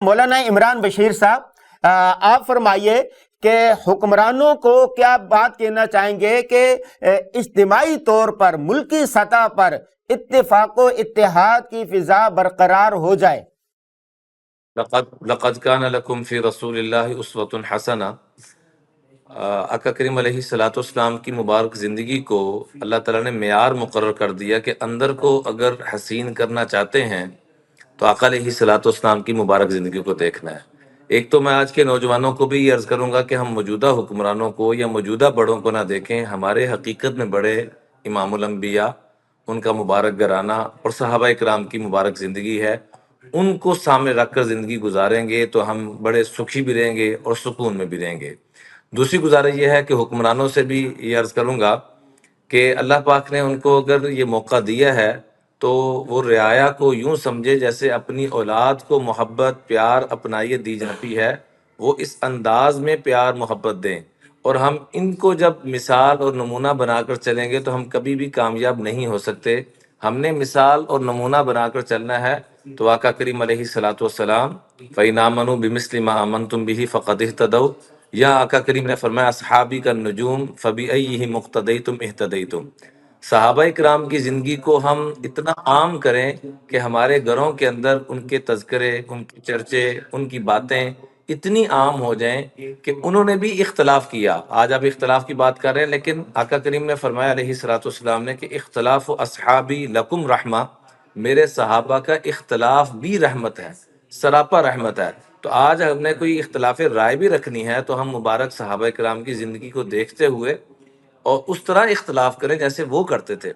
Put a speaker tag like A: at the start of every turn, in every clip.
A: مولانا عمران بشیر صاحب، آپ فرمائیے کہ حکمرانوں کو کیا بات کہنا چاہیں گے کہ اجتماعی طور پر ملکی سطح پر اتفاق و اتحاد کی فضا برقرار ہو جائے؟
B: لقد کان لکم فی رسول اللہ اسوۃ حسنہ، آقا کریم علیہ الصلوۃ والسلام کی مبارک زندگی کو اللہ تعالیٰ نے معیار مقرر کر دیا کہ اندر کو اگر حسین کرنا چاہتے ہیں تو آقا علیہ الصلوۃ والسلام کی مبارک زندگی کو دیکھنا ہے۔ ایک تو میں آج کے نوجوانوں کو بھی یہ عرض کروں گا کہ ہم موجودہ حکمرانوں کو یا موجودہ بڑوں کو نہ دیکھیں، ہمارے حقیقت میں بڑے امام الانبیاء، ان کا مبارک گھرانہ اور صحابہ اکرام کی مبارک زندگی ہے، ان کو سامنے رکھ کر زندگی گزاریں گے تو ہم بڑے سکھی بھی رہیں گے اور سکون میں بھی رہیں گے۔ دوسری گزارش یہ ہے کہ حکمرانوں سے بھی یہ عرض کروں گا کہ اللہ پاک نے ان کو اگر یہ موقع دیا ہے تو وہ رعایا کو یوں سمجھے جیسے اپنی اولاد کو محبت پیار اپنائیت دی جاتی ہے، وہ اس انداز میں پیار محبت دیں، اور ہم ان کو جب مثال اور نمونہ بنا کر چلیں گے تو ہم کبھی بھی کامیاب نہیں ہو سکتے۔ ہم نے مثال اور نمونہ بنا کر چلنا ہے تو آقا کریم علیہ الصلوۃ والسلام فَإِنْ آمَنُوا بِمِثْلِ مَا آمَنْتُمْ بِهِ فَقَدِ اهْتَدَوْا، یا آقا کریم نے فرمایا اصحابی کا نجوم فَبِأَيِّهِ مُقْتَدَيْتُمْ اهْتَدَيْتُمْ۔ صحابہ کرام کی زندگی کو ہم اتنا عام کریں کہ ہمارے گھروں کے اندر ان کے تذکرے، ان کے چرچے، ان کی باتیں اتنی عام ہو جائیں کہ انہوں نے بھی اختلاف کیا۔ آج آپ اختلاف کی بات کر رہے ہیں، لیکن آقا کریم نے فرمایا علیہ الصلوۃ والسلام نے کہ اختلاف اصحابی لکم رحمہ، میرے صحابہ کا اختلاف بھی رحمت ہے، سراپا رحمت ہے۔ تو آج ہم نے کوئی اختلاف رائے بھی رکھنی ہے تو ہم مبارک صحابہ کرام کی زندگی کو دیکھتے ہوئے اور اس طرح اختلاف کریں جیسے وہ کرتے تھے۔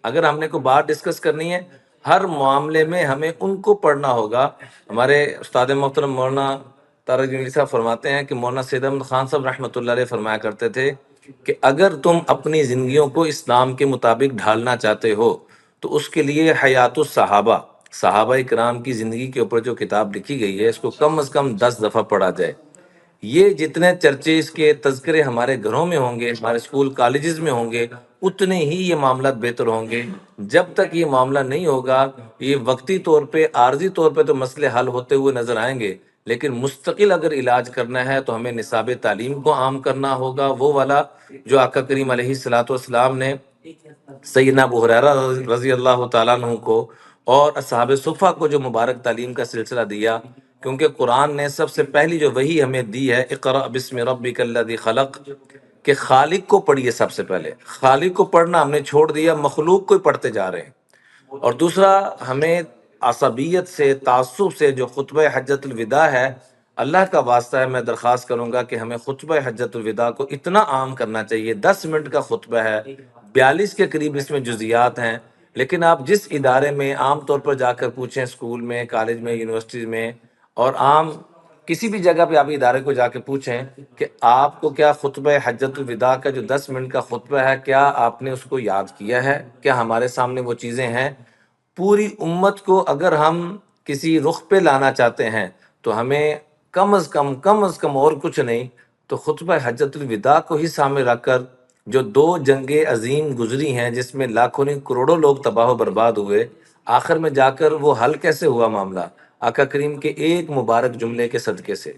B: اگر ہم نے کوئی بات ڈسکس کرنی ہے، ہر معاملے میں ہمیں ان کو پڑھنا ہوگا۔ ہمارے استاد محترم مولانا طارق جمیلی صاحب فرماتے ہیں کہ مولانا سید احمد خان صاحب رحمۃ اللہ علیہ فرمایا کرتے تھے کہ اگر تم اپنی زندگیوں کو اسلام کے مطابق ڈھالنا چاہتے ہو تو اس کے لیے حیات الصحابہ، صحابہ کرام کی زندگی کے اوپر جو کتاب لکھی گئی ہے اس کو کم از کم 10 دفعہ پڑھا جائے۔ یہ جتنے چرچے اس کے تذکرے ہمارے گھروں میں ہوں گے، ہمارے اسکول کالجز میں ہوں گے، اتنے ہی یہ معاملات بہتر ہوں گے۔ جب تک یہ معاملہ نہیں ہوگا، یہ وقتی طور پہ عارضی طور پہ تو مسئلے حل ہوتے ہوئے نظر آئیں گے، لیکن مستقل اگر علاج کرنا ہے تو ہمیں نصاب تعلیم کو عام کرنا ہوگا، وہ والا جو آقا کریم علیہ الصلوۃ والسلام نے سیدنا ابو ہریرہ رضی اللہ تعالیٰ عنہ کو اور اصحاب صفہ کو جو مبارک تعلیم کا سلسلہ دیا، کیونکہ قرآن نے سب سے پہلی جو وحی ہمیں دی ہے اقرأ بسم ربک الذی خلق، کہ خالق کو پڑھیے۔ سب سے پہلے خالق کو پڑھنا ہم نے چھوڑ دیا، مخلوق کو ہی پڑھتے جا رہے ہیں۔ اور دوسرا، ہمیں عصبیت سے، تعصب سے جو خطبہ حجۃ الوداع ہے، اللہ کا واسطہ ہے، میں درخواست کروں گا کہ ہمیں خطبہ حجۃ الوداع کو اتنا عام کرنا چاہیے۔ 10 منٹ کا خطبہ ہے، 42 کے قریب اس میں جزیات ہیں، لیکن آپ جس ادارے میں عام طور پر جا کر پوچھیں، اسکول میں، کالج میں، یونیورسٹی میں، اور عام کسی بھی جگہ پہ آپ ادارے کو جا کے پوچھیں کہ آپ کو کیا خطبہ حجۃ الوداع کا جو 10 منٹ کا خطبہ ہے، کیا آپ نے اس کو یاد کیا ہے؟ کیا ہمارے سامنے وہ چیزیں ہیں؟ پوری امت کو اگر ہم کسی رخ پہ لانا چاہتے ہیں تو ہمیں کم از کم اور کچھ نہیں تو خطبہ حجۃ الوداع کو ہی سامنے رکھ کر، جو 2 جنگیں عظیم گزری ہیں جس میں لاکھوں نہیں کروڑوں لوگ تباہ و برباد ہوئے، آخر میں جا کر وہ حل کیسے ہوا معاملہ؟ آقا کریم کے ایک مبارک جملے کے صدقے سے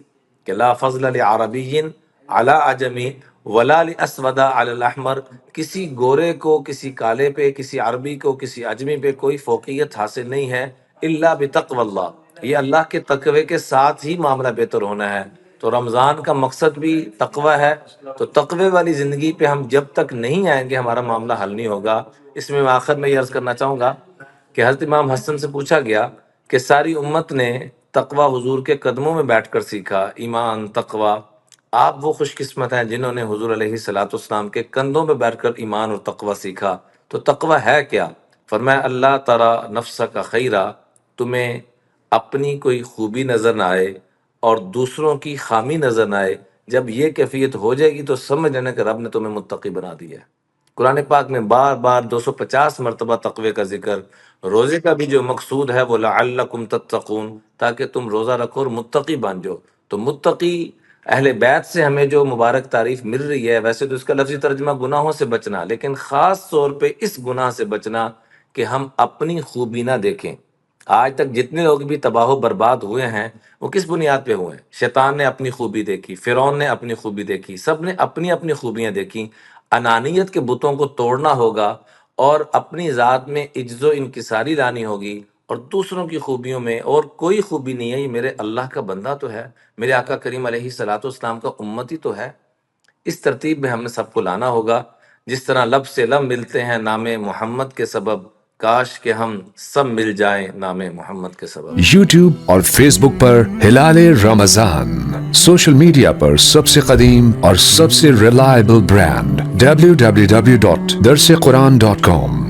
B: کہ لا فضل لعربی علی عجمی ولا لاسود علی الاحمر، کسی گورے کو کسی کالے پہ، کسی عربی کو کسی عجمی پہ کوئی فوقیت حاصل نہیں ہے الا بتقوی اللہ، یہ اللہ کے تقوی کے ساتھ ہی معاملہ بہتر ہونا ہے۔ تو رمضان کا مقصد بھی تقوی ہے، تو تقوی والی زندگی پہ ہم جب تک نہیں آئیں گے ہمارا معاملہ حل نہیں ہوگا۔ اس میں آخر میں یہ عرض کرنا چاہوں گا کہ حضرت امام حسن سے پوچھا گیا کہ ساری امت نے تقوی حضور کے قدموں میں بیٹھ کر سیکھا، ایمان، تقوی، آپ وہ خوش قسمت ہیں جنہوں نے حضور علیہ الصلوۃ والسلام کے کندھوں میں بیٹھ کر ایمان اور تقوی سیکھا۔ تو تقوی ہے کیا؟ فرمایا اللہ ترى نفسک خیرا، تمہیں اپنی کوئی خوبی نظر نہ آئے اور دوسروں کی خامی نظر نہ آئے۔ جب یہ کیفیت ہو جائے گی تو سمجھ لینا کہ رب نے تمہیں متقی بنا دیا ہے۔ قرآن پاک میں بار بار 250 مرتبہ تقوی کا ذکر۔ روزے کا بھی جو مقصود ہے وہ لعلکم تتقون، تاکہ تم روزہ رکھو اور متقی بن جاؤ۔ تو متقی اہل بیت سے ہمیں جو مبارک تعریف مل رہی ہے، ویسے تو اس کا لفظی ترجمہ گناہوں سے بچنا، لیکن خاص طور پہ اس گناہ سے بچنا کہ ہم اپنی خوبی نہ دیکھیں، آج تک جتنے لوگ بھی تباہ و برباد ہوئے ہیں وہ کس بنیاد پہ ہوئے ہیں؟ شیطان نے اپنی خوبی دیکھی، فرعون نے اپنی خوبی دیکھی، سب نے اپنی اپنی خوبیاں دیکھی۔ انانیت کے بتوں کو توڑنا ہوگا اور اپنی ذات میں عجز و انکساری لانی ہوگی، اور دوسروں کی خوبیوں میں اور کوئی خوبی نہیں ہے، یہ میرے اللہ کا بندہ تو ہے، میرے آقا کریم علیہ الصلوۃ والسلام کا امتی تو ہے۔ اس ترتیب میں ہم نے سب کو لانا ہوگا، جس طرح لب سے لب ملتے ہیں نام محمد کے سبب، کاش کہ ہم سب مل جائیں نام محمد کے سبب۔
C: یوٹیوب اور فیس بک پر ہلال رمضان، سوشل میڈیا پر سب سے قدیم اور سب سے ریلائبل برانڈ www.darsequran.com